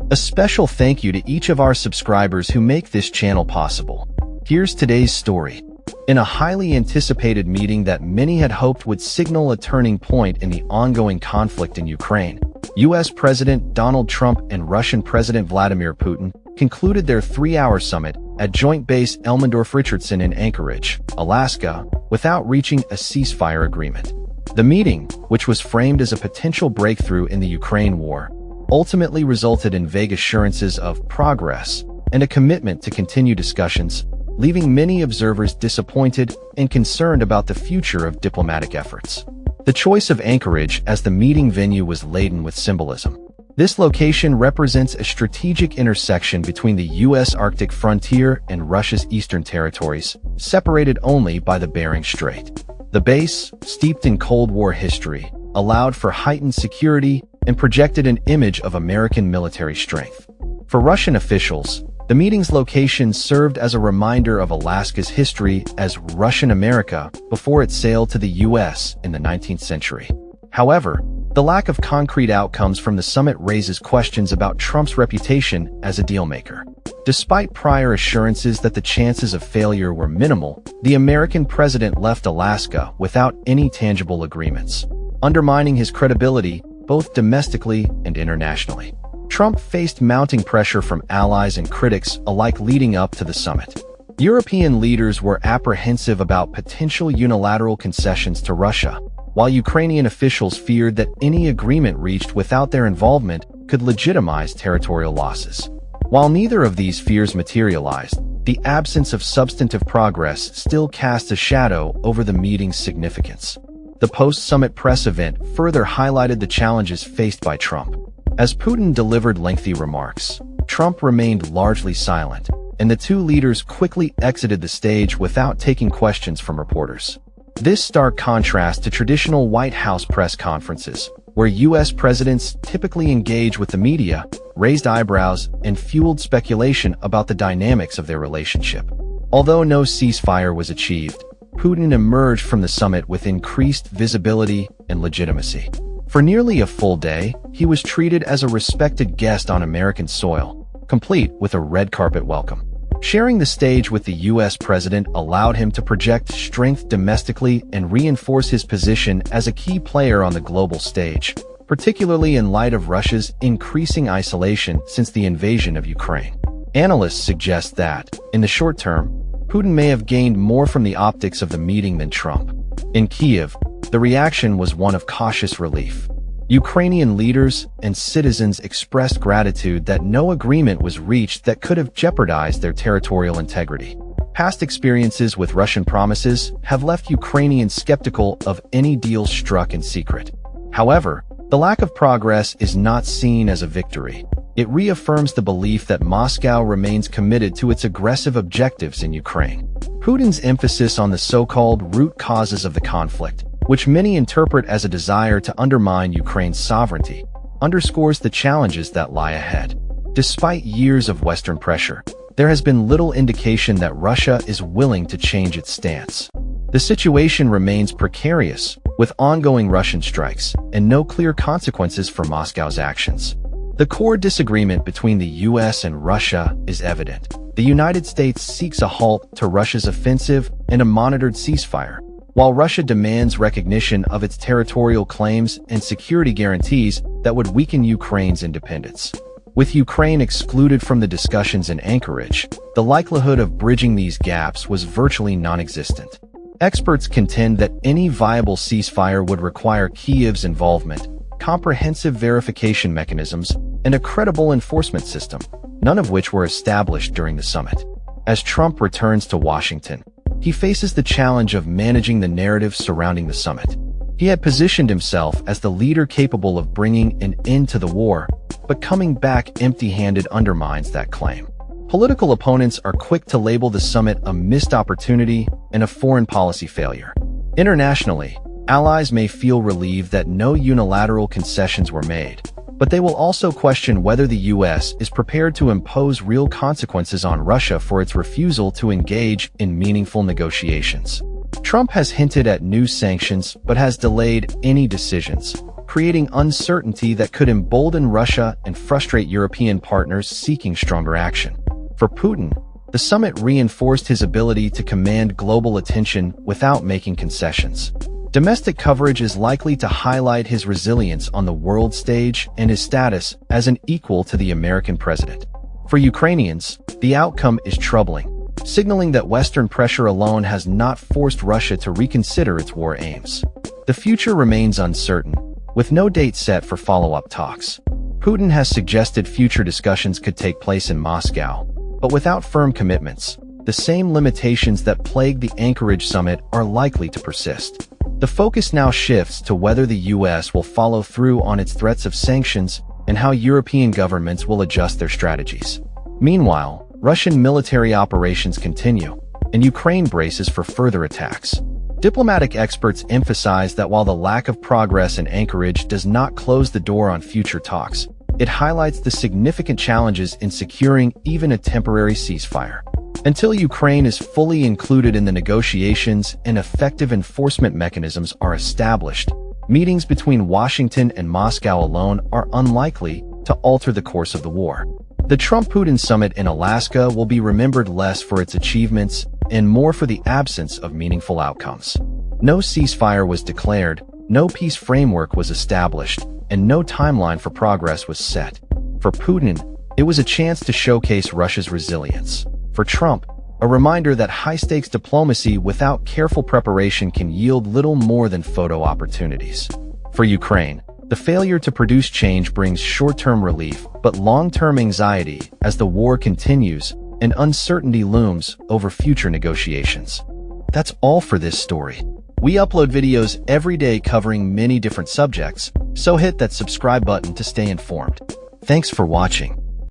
A special thank you to each of our subscribers who make this channel possible. Here's today's story. In a highly anticipated meeting that many had hoped would signal a turning point in the ongoing conflict in Ukraine, U.S. President Donald Trump and Russian President Vladimir Putin concluded their 3-hour summit at Joint Base Elmendorf-Richar in Anchorage, Alaska, without reaching a ceasefire agreement. The meeting, which was framed as a potential breakthrough in the Ukraine war, ultimately resulted in vague assurances of progress and a commitment to continue discussions, leaving many observers disappointed and concerned about the future of diplomatic efforts. The choice of Anchorage as the meeting venue was laden with symbolism. This location represents a strategic intersection between the U.S. Arctic frontier and Russia's eastern territories, separated only by the Bering Strait. The base, steeped in Cold War history, allowed for heightened security and projected an image of American military strength. For Russian officials, the meeting's location served as a reminder of Alaska's history as Russian America before it sailed to the U.S. in the 19th century. However, the lack of concrete outcomes from the summit raises questions about Trump's reputation as a dealmaker. Despite prior assurances that the chances of failure were minimal, the American president left Alaska without any tangible agreements, undermining his credibility both domestically and internationally. Trump faced mounting pressure from allies and critics alike leading up to the summit. European leaders were apprehensive about potential unilateral concessions to Russia, while Ukrainian officials feared that any agreement reached without their involvement could legitimize territorial losses. While neither of these fears materialized, the absence of substantive progress still cast a shadow over the meeting's significance. The post-summit press event further highlighted the challenges faced by Trump. As Putin delivered lengthy remarks, Trump remained largely silent, and the two leaders quickly exited the stage without taking questions from reporters. This stark contrast to traditional White House press conferences, where U.S. presidents typically engage with the media, raised eyebrows and fueled speculation about the dynamics of their relationship. Although no ceasefire was achieved, Putin emerged from the summit with increased visibility and legitimacy. For nearly a full day, he was treated as a respected guest on American soil, complete with a red carpet welcome. Sharing the stage with the U.S. president allowed him to project strength domestically and reinforce his position as a key player on the global stage, particularly in light of Russia's increasing isolation since the invasion of Ukraine. Analysts suggest that, in the short term, Putin may have gained more from the optics of the meeting than Trump. In Kyiv, the reaction was one of cautious relief. Ukrainian leaders and citizens expressed gratitude that no agreement was reached that could have jeopardized their territorial integrity. Past experiences with Russian promises have left Ukrainians skeptical of any deal struck in secret. However, the lack of progress is not seen as a victory. It reaffirms the belief that Moscow remains committed to its aggressive objectives in Ukraine. Putin's emphasis on the so-called root causes of the conflict, which many interpret as a desire to undermine Ukraine's sovereignty, underscores the challenges that lie ahead. Despite years of Western pressure, there has been little indication that Russia is willing to change its stance. The situation remains precarious, with ongoing Russian strikes and no clear consequences for Moscow's actions. The core disagreement between the U.S. and Russia is evident. The United States seeks a halt to Russia's offensive and a monitored ceasefire, while Russia demands recognition of its territorial claims and security guarantees that would weaken Ukraine's independence. With Ukraine excluded from the discussions in Anchorage, the likelihood of bridging these gaps was virtually non-existent. Experts contend that any viable ceasefire would require Kyiv's involvement, comprehensive verification mechanisms, and a credible enforcement system, none of which were established during the summit. As Trump returns to Washington, he faces the challenge of managing the narrative surrounding the summit. He had positioned himself as the leader capable of bringing an end to the war, but coming back empty-handed undermines that claim. Political opponents are quick to label the summit a missed opportunity and a foreign policy failure. Internationally, allies may feel relieved that no unilateral concessions were made, but they will also question whether the U.S. is prepared to impose real consequences on Russia for its refusal to engage in meaningful negotiations. Trump has hinted at new sanctions but has delayed any decisions, creating uncertainty that could embolden Russia and frustrate European partners seeking stronger action. For Putin, the summit reinforced his ability to command global attention without making concessions. Domestic coverage is likely to highlight his resilience on the world stage and his status as an equal to the American president. For Ukrainians, the outcome is troubling, signaling that Western pressure alone has not forced Russia to reconsider its war aims. The future remains uncertain, with no date set for follow-up talks. Putin has suggested future discussions could take place in Moscow, but without firm commitments, the same limitations that plagued the Anchorage summit are likely to persist. The focus now shifts to whether the U.S. will follow through on its threats of sanctions and how European governments will adjust their strategies. Meanwhile, Russian military operations continue, and Ukraine braces for further attacks. Diplomatic experts emphasize that while the lack of progress in Anchorage does not close the door on future talks, it highlights the significant challenges in securing even a temporary ceasefire. Until Ukraine is fully included in the negotiations and effective enforcement mechanisms are established, meetings between Washington and Moscow alone are unlikely to alter the course of the war. The Trump-Putin summit in Alaska will be remembered less for its achievements and more for the absence of meaningful outcomes. No ceasefire was declared, no peace framework was established, and no timeline for progress was set. For Putin, it was a chance to showcase Russia's resilience. For Trump, a reminder that high-stakes diplomacy without careful preparation can yield little more than photo opportunities. For Ukraine, the failure to produce change brings short-term relief but long-term anxiety as the war continues and uncertainty looms over future negotiations. That's all for this story. We upload videos every day covering many different subjects, so hit that subscribe button to stay informed. Thanks for watching.